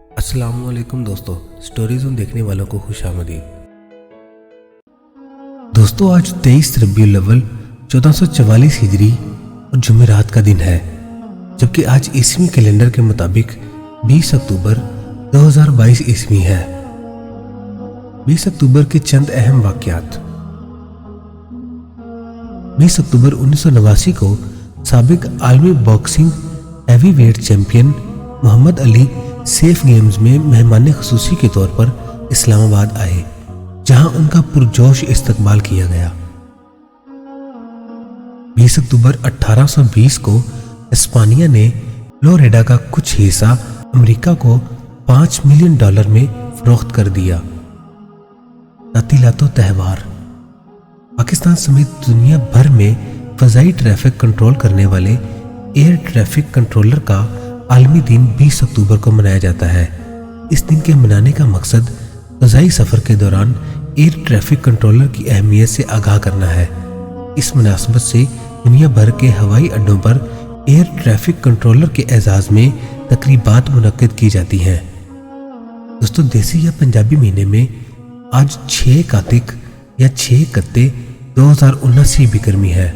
अस्सलाम वालेकुम दोस्तों, स्टोरीज उन देखने वालों को खुश आमदीद। दोस्तों, आज 23 रबीउल अव्वल 1444 हिजरी और जुमेरात का दिन है, जबकि आज ईस्वी कैलेंडर के मुताबिक 20 अक्टूबर 2022 ईस्वी है। 20 अक्टूबर के चंद अहम वाक़यात। 20 अक्टूबर 1989 को साबिक आलमी boxing heavyweight champion Muhammad Ali SAF games में मेहमान खुसूसी के तौर पर इस्लामाबाद आए, जहां उनका पुरजोश इस्तकबाल किया गया। 20 अक्टूबर 1820 को इस्पानिया ने फ्लोरिडा का कुछ हिस्सा अमेरिका को $5 मिलियन में फरोख्त कर दिया। तातीलातो त्यौहार। पाकिस्तान समेत दुनिया भर में फ़ज़ाई ट्रैफिक कंट्रोल करने वाले एयर ट्रैफिक कंट्रोलर का आलमी दिन 20 अक्टूबर को मनाया जाता है। इस दिन के मनाने का मकसद फ़ज़ाई सफ़र के दौरान एयर ट्रैफिक कंट्रोलर की अहमियत से आगाह करना है। इस मुनासबत से दुनिया भर के हवाई अड्डों पर एयर ट्रैफिक कंट्रोलर के एजाज़ में तकरीबात मुनक्किद की जाती हैं। दोस्तों, देसी या पंजाबी महीने में आज 6 कातिक या 6 कत्ते 2079 बिकरमी है।